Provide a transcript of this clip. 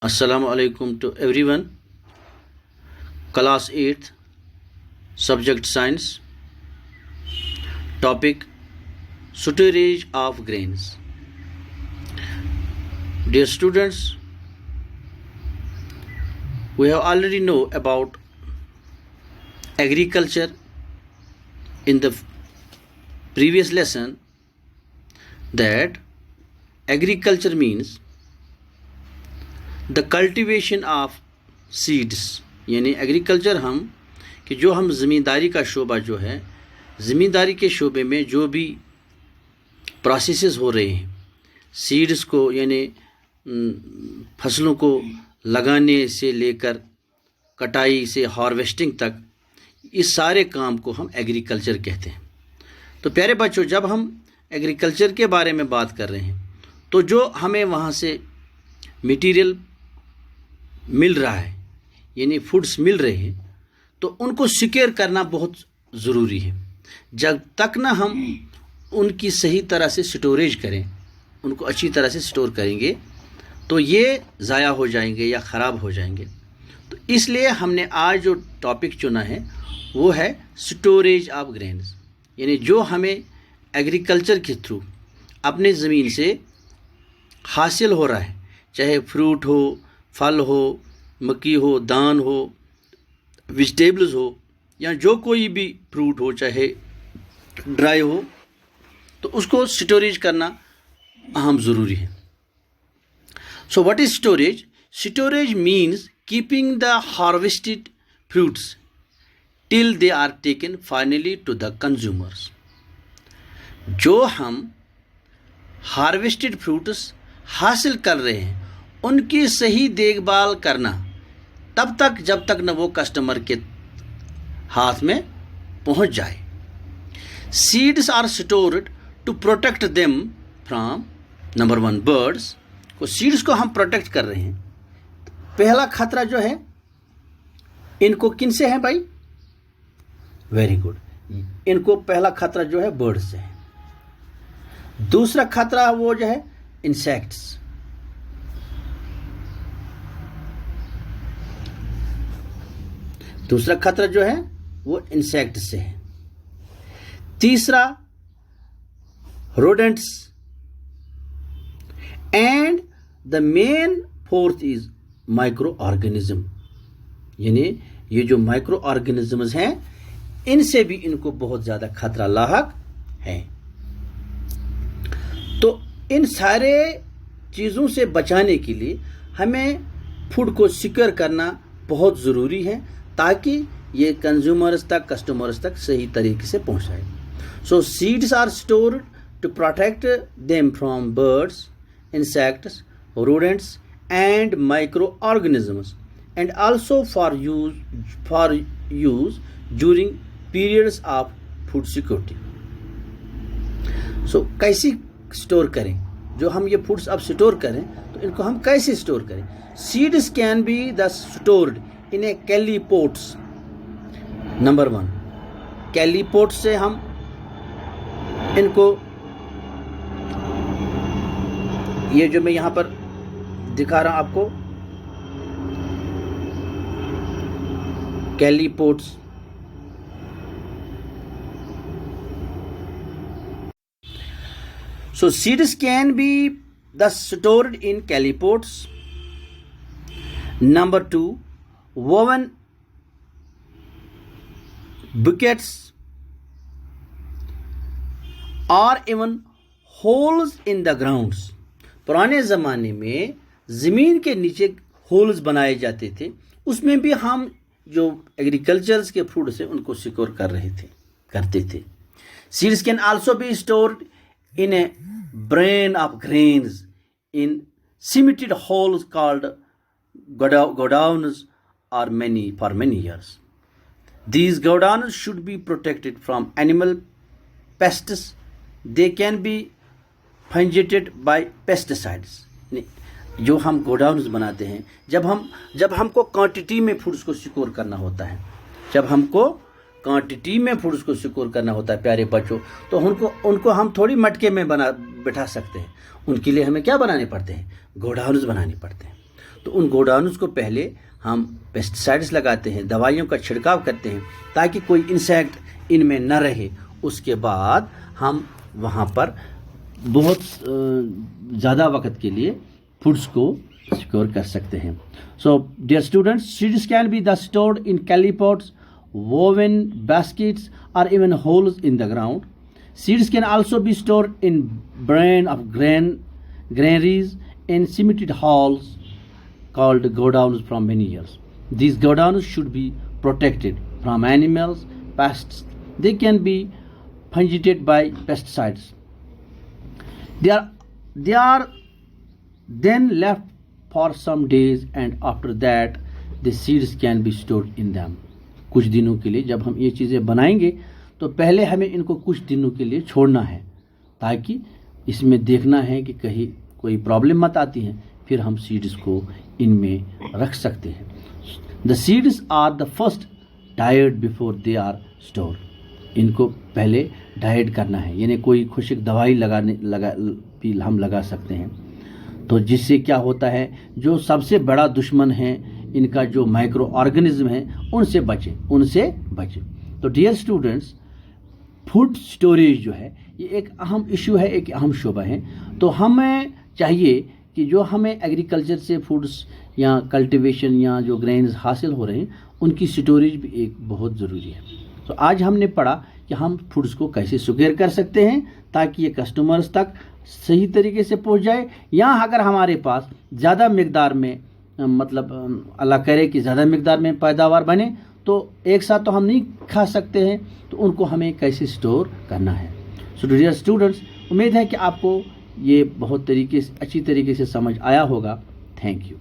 Assalamu alaikum to everyone. Class 8th, subject science. Topic storage of grains. Dear students, we have already know about agriculture in the previous lesson that agriculture means the cultivation of seeds, यानी agriculture जो हम ज़मींदारी का शोबा जो है, ज़मींदारी के शोबे में जो भी प्रोसेसेस हो रहे हैं सीड्स को यानी फसलों को लगाने से लेकर कटाई से हार्वेस्टिंग तक, इस सारे काम को हम एग्रीकल्चर कहते हैं। तो प्यारे बच्चों, जब हम एग्रीकल्चर के बारे में बात कर रहे हैं तो जो हमें वहाँ से मटीरियल मिल रहा है यानी फूड्स मिल रहे हैं, तो उनको सिक्योर करना बहुत ज़रूरी है। जब तक ना हम उनकी सही तरह से स्टोरेज करें, उनको अच्छी तरह से स्टोर करेंगे, तो ये ज़ाया हो जाएंगे या ख़राब हो जाएंगे। तो इसलिए हमने आज जो टॉपिक चुना है वो है स्टोरेज ऑफ ग्रेन्स, यानी जो हमें एग्रीकल्चर के थ्रू अपने ज़मीन से हासिल हो रहा है, चाहे फ्रूट हो, फल हो, मक्की हो, दान हो, वेजिटेबल्स हो, या जो कोई भी फ्रूट हो, चाहे ड्राई हो, तो उसको स्टोरेज करना अहम ज़रूरी है। So what is storage? Storage means keeping the harvested fruits till they are taken finally to the consumers. जो हम हार्वेस्टेड फ्रूट्स हासिल कर रहे हैं उनकी सही देखभाल करना तब तक जब तक न वो कस्टमर के हाथ में पहुंच जाए। Seeds are stored to protect them from number 1 birds. को सीड्स को हम प्रोटेक्ट कर रहे हैं। पहला खतरा जो है इनको किन से है भाई? वेरी गुड, इनको पहला खतरा जो है बर्ड से है। दूसरा खतरा वो जो है इंसेक्ट्स। दूसरा खतरा जो है वो इंसेक्ट से है। तीसरा rodents, and the main fourth is micro organism, यानी ये जो माइक्रो ऑर्गेनिजम्स हैं इनसे भी इनको बहुत ज्यादा खतरा लाहक है। तो इन सारे चीजों से बचाने के लिए हमें फूड को सिक्योर करना बहुत जरूरी है ताकि ये कंज्यूमर्स तक, कस्टमर्स तक सही तरीके से पहुंचाए। So seeds are stored to protect them from birds, insects, rodents and micro organisms, and also for use during periods of food security. So कैसे स्टोर करें? जो हम ये फूड्स अब स्टोर करें तो इनको हम कैसे स्टोर करें? Seeds can be the stored in a clay pots. Number 1, clay pot से हम इनको, ये जो मैं यहां पर दिखा रहा हूं आपको, clay pots, so seeds can be thus stored in clay pots. Number 2, woven buckets or even holes in the grounds. पुराने ज़माने में ज़मीन के नीचे होल्स बनाए जाते थे, उसमें भी हम जो एग्रीकल्चर्स के फ्रूट से उनको सिक्योर करते थे। Seeds can also be stored in a brain of grains in cemented holes called godowns or for many years. These godowns should be protected from animal pests. They can be fungicide by pesticides. जो हम godowns बनाते हैं, जब हमको quantity में foods को secure करना होता है, जब हमको क्वांटिटी में फूड्स को सिक्योर करना होता है प्यारे बच्चों, तो उनको हम थोड़ी मटके में बैठा सकते हैं। उनके लिए हमें क्या बनाने पड़ते हैं? गोडाउन्स बनाने पड़ते हैं। तो उन गोडाउन्स को पहले हम पेस्टिसाइड्स लगाते हैं, दवाइयों का छिड़काव करते हैं ताकि कोई इंसेक्ट इनमें न रहे। उसके बाद हम वहाँ पर बहुत ज़्यादा वक्त के लिए फूड्स को सिक्योर कर सकते हैं। So dear students, seeds can be the stored in clay pots, woven baskets, or even holes in the ground. Seeds can also be stored in brain of granaries in cemented halls called godowns from many years. These godowns should be protected from animals, pests. They can be fungicide by pesticides. They are then left for some days, and after that the seeds can be stored in them. कुछ दिनों के लिए जब हम ये चीज़ें बनाएंगे तो पहले हमें इनको कुछ दिनों के लिए छोड़ना है ताकि इसमें देखना है कि कहीं कोई प्रॉब्लम मत आती है, फिर हम सीड्स को इनमें रख सकते हैं। The seeds are the first डाइड बिफोर दे आर स्टोर। इनको पहले डाइड करना है, यानी कोई खुशक दवाई भी हम लगा सकते हैं। तो जिससे क्या होता है, जो सबसे बड़ा दुश्मन है इनका जो माइक्रो ऑर्गेनिज्म है उनसे बचें। तो डियर स्टूडेंट्स, फूड स्टोरेज जो है ये एक अहम इशू है, एक अहम शोबा है। तो हमें चाहिए कि जो हमें एग्रीकल्चर से फूड्स या कल्टीवेशन या जो ग्रेन्स हासिल हो रहे हैं उनकी स्टोरेज भी एक बहुत ज़रूरी है। तो आज हमने पढ़ा कि हम फूड्स को कैसे सिक्योर कर सकते हैं ताकि ये कस्टमर्स तक सही तरीके से पहुंच जाए, या अगर हमारे पास ज़्यादा मकदार में अल्लाह करे कि ज़्यादा मकदार में पैदावार बने तो एक साथ तो हम नहीं खा सकते हैं, तो उनको हमें कैसे स्टोर करना है। सो डियर स्टूडेंट्स, उम्मीद है कि आपको ये बहुत अच्छी तरीके से समझ आया होगा। Thank you.